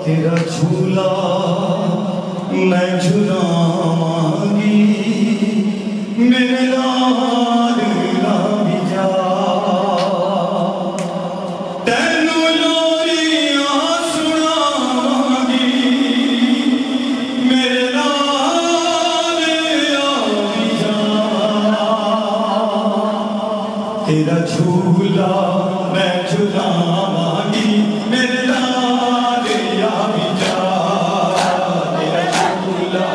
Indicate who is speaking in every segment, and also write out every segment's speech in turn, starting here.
Speaker 1: तेरा झूला मैं झुलावांगी मेरे लाल भी जा तेनू लोरियां सुनावांगी मेरे लाल भी जा तेरा झूला मैं झुलावांगी मेरे लाल भी जा तेरा झूला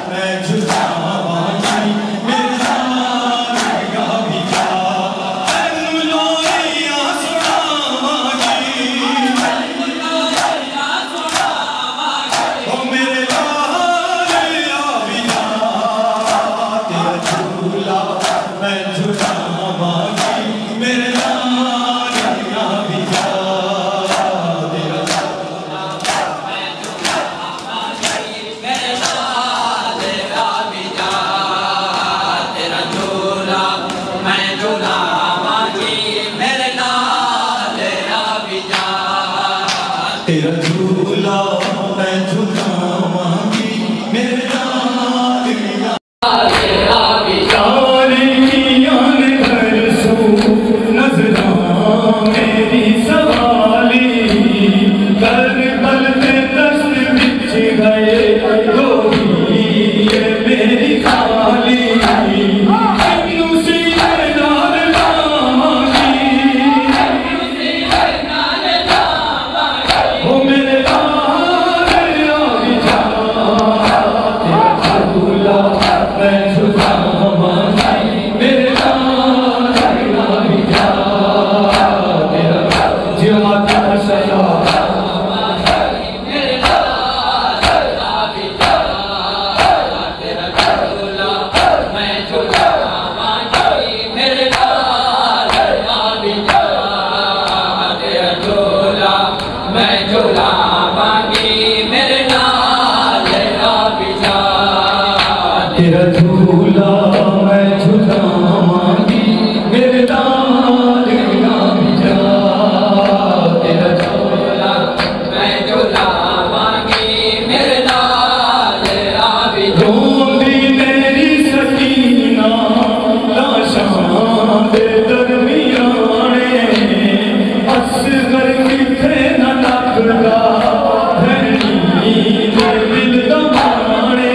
Speaker 1: मैं झुलावांगी मेरे लाल भी जा तेनू लोरियां सुनावांगी ओ मेरे लाल भी जा तेरा झूला मैं झुलावांगी मेरे लाल भी जा तेरा तेरा झूला मैं झुलावांगी मेरे लाल घर सो नजरा मेरी सवाली कर पल में दस्त बिछ गए गोरी ये मेरी खाली तेरा झूला मैं झुलावांगी मेरे लाल भी जा तेरा झूला मैं झुलावांगी मेरे लाल भी जा रोंदी मेरी सकीना लाशां दे दरमियाने असगर किथे न लगदा धरनी दे दिल दा माने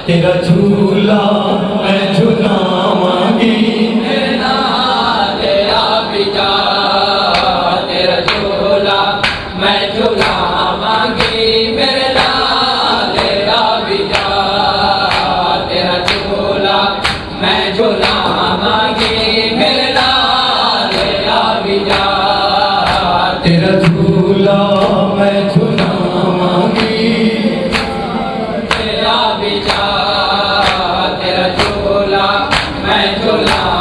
Speaker 1: तेरा झूला मैं झुलावांगी मेरे लाल भी जा तेरा झूला मैं झुलावांगी मेरे लाल भी जा तेरा झूला मैं झुलावांगी मेरे लाल भी जा तेरा झूला मैं झुलावांगी तेरा भी जा तेरा झूला मैं झूला